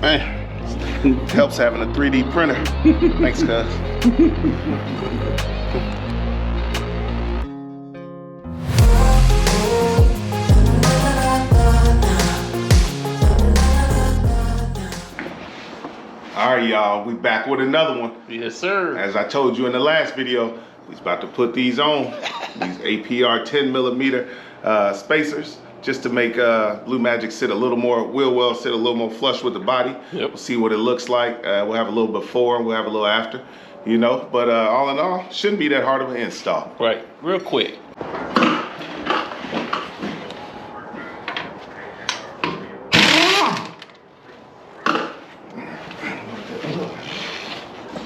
Man, helps having a 3D printer. Thanks, cuz. All right, y'all, we back with another one. Yes, sir. As I told you in the last video, we's about to put these on, these APR 10mm spacers, just to make Blue Magic sit a little more, wheel well sit a little more flush with the body. Yep. We'll see what it looks like. We'll have a little before and we'll have a little after, you know. But all in all, shouldn't be that hard of an install. Right, real quick.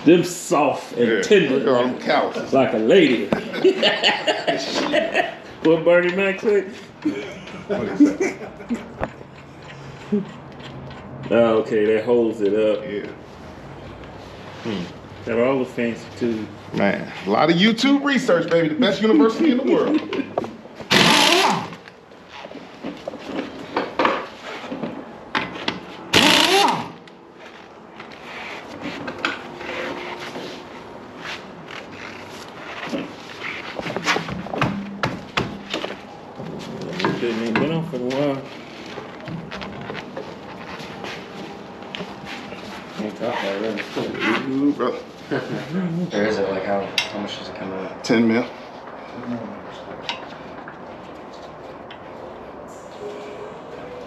Them soft and tender. Look at all them calluses. Like a lady. What Bernie Mac said? What is that? Oh, okay, that holds it up. Yeah. Got all the fancy too. Man, a lot of YouTube research, baby. The best university in the world. Ain't been on for a while. Ain't talking about it. Ooh, brother. Or is it like how much does it come out? 10 mil.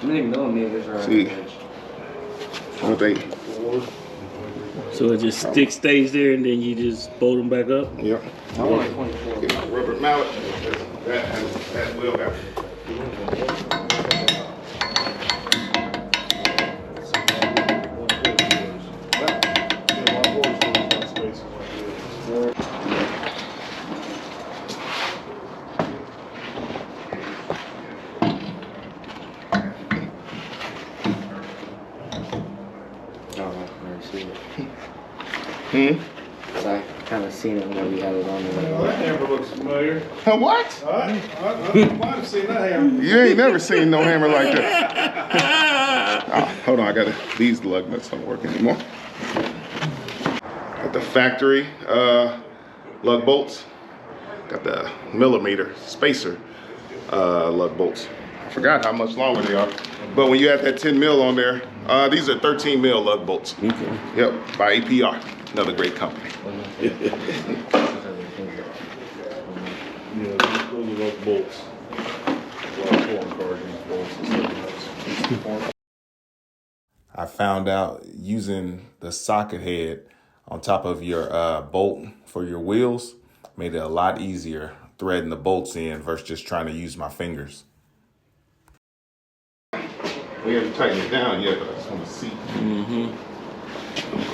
How many millimeters are on See. the edge? What they? So it just stays there and then you just bolt them back up? Yep. I want 24. Get my rubber mallet. That will have. I kind of seen it whenever you had it on there. That hammer looks familiar. What? I might have seen that hammer. You ain't never seen no hammer like that. Oh, hold on, I got these lug nuts don't work anymore. Got the factory lug bolts. Got the millimeter spacer lug bolts. I forgot how much longer they are. But when you add that 10 mil on there, these are 13 mil lug bolts. Okay. Yep, by APR, another great company. Yeah, those are those bolts. A lot of foreign cars use bolts. I found out using the socket head on top of your bolt for your wheels made it a lot easier threading the bolts in versus just trying to use my fingers. We haven't tightened it down yet, but I just want to see.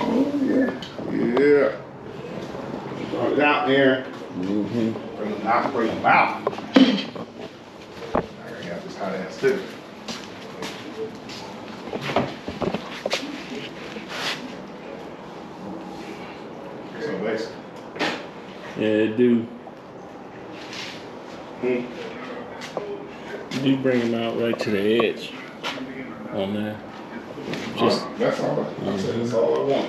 Oh, yeah. Yeah. Got it out there. Bring them out, bring them out. I got this hot ass too. So basically. Yeah, it do. You do bring them out right to the edge on there. Just That's all. I said that's all I want.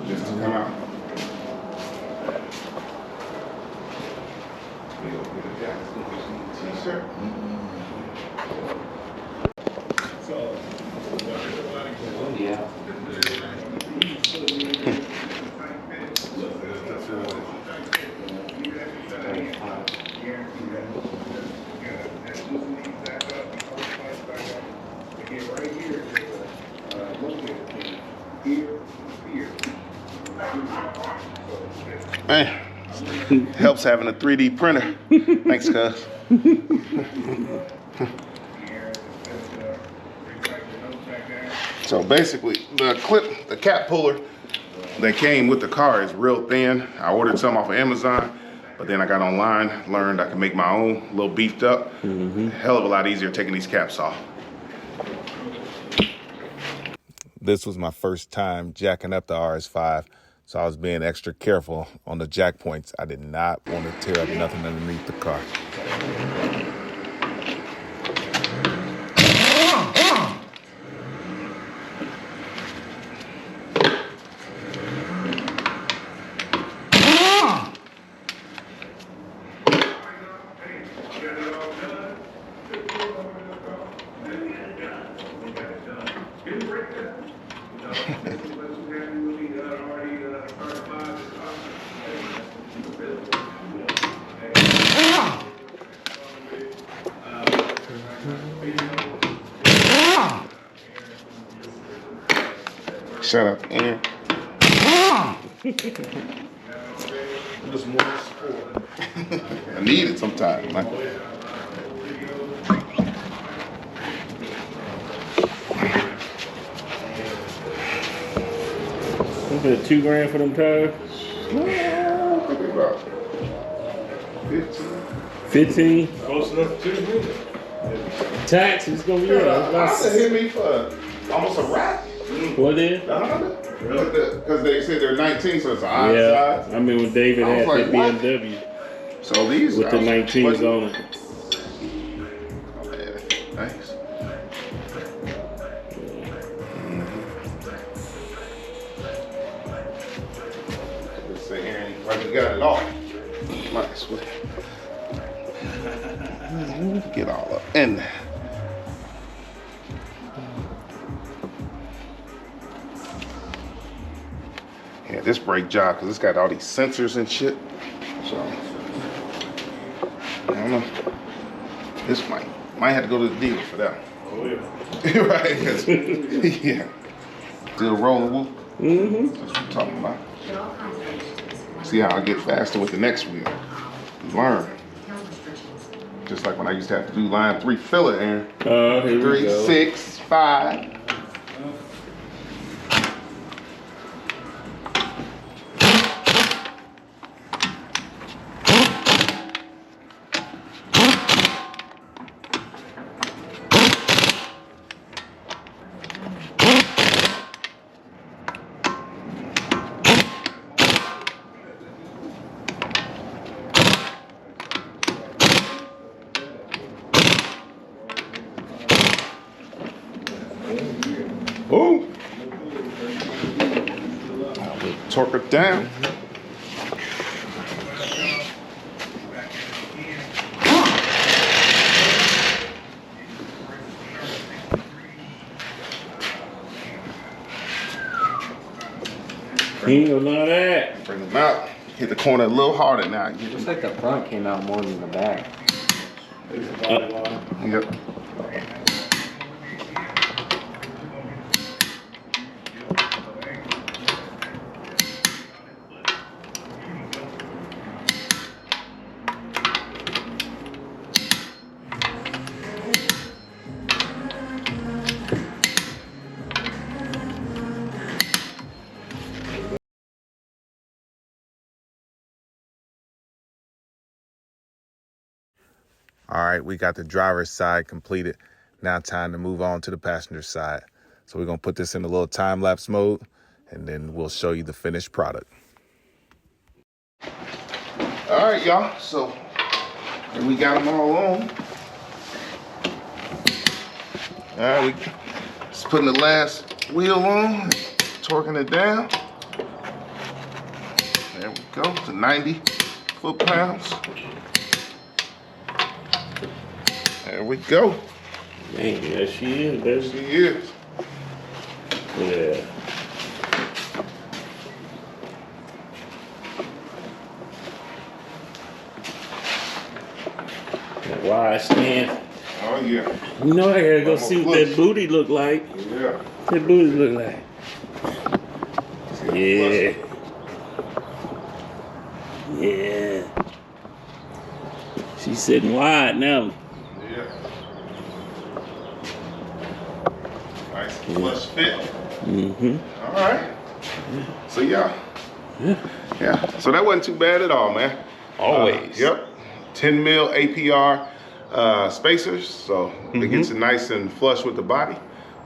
Just to come out. T-shirt. Yeah. Man, helps having a 3D printer. Thanks, cuz. So basically, the cap puller that came with the car is real thin. I ordered some off of Amazon, but then I got online, learned I can make my own, a little beefed up. Hell of a lot easier taking these caps off. This was my first time jacking up the RS5, so I was being extra careful on the jack points. I did not want to tear up nothing underneath the car. Shout out to Aaron. Just more support. I need it sometimes, man. You put $2 grand for them tires? About 15. 15? Close enough to me. Tax is gonna be Honda hit me for almost a rack. What is? The Honda. Because they said they're 19, so it's an odd Yeah, size. I mean when David I was had like, that what? BMW So these with the 19s on it. Oh, man. Thanks. Just say Aaron, like you got it all. Nice. Get all up in there. Yeah, this brake job, because it's got all these sensors and shit. So, I don't know. This might have to go to the dealer for that one. Oh, yeah. Right, 'cause- yeah. Still rolling whoop. Mm-hmm. That's what I'm talking about. See how I get faster with the next wheel. Learn. Just like when I used to have to do line 3 filler, Aaron. Here we 3, go. 6, 5. Boom. Torque it down. He ain't gonna know that. Bring them out. Hit the corner a little harder now. Looks like the front came out more than the back. Yep. All right, we got the driver's side completed. Now time to move on to the passenger side. So we're gonna put this in a little time-lapse mode, and then we'll show you the finished product. All right, y'all, so we got them all on. All right, we just putting the last wheel on, torquing it down. There we go, to 90 foot-pounds. There we go. Man, there she is, baby. She is. Yeah. That wide stand. Oh yeah. You know I gotta go see what that booty look like. Yeah. That booty look like. Yeah. Yeah. She's sitting wide now. Yeah. Nice flush fit. Mm-hmm. All right. So yeah. So that wasn't too bad at all, man. Always. Yep. 10 mil APR spacers, so it gets it nice and flush with the body.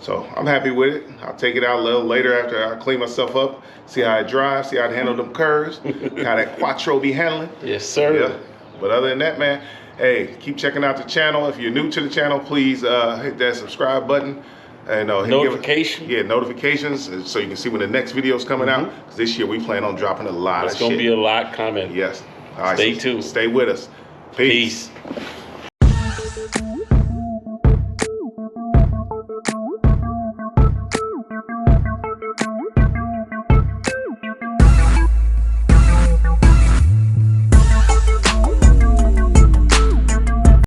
So I'm happy with it. I'll take it out a little later after I clean myself up, see how it drives, see how it handle them curves, how that Quattro be handling. Yes, sir. Yeah. But other than that, man, hey, keep checking out the channel. If you're new to the channel, please hit that subscribe button. And Notification. Notifications, so you can see when the next video is coming out. 'Cause this year we plan on dropping a lot of shit. It's gonna be a lot coming. Yes. All right, Stay so tuned. Stay with us. Peace. Peace.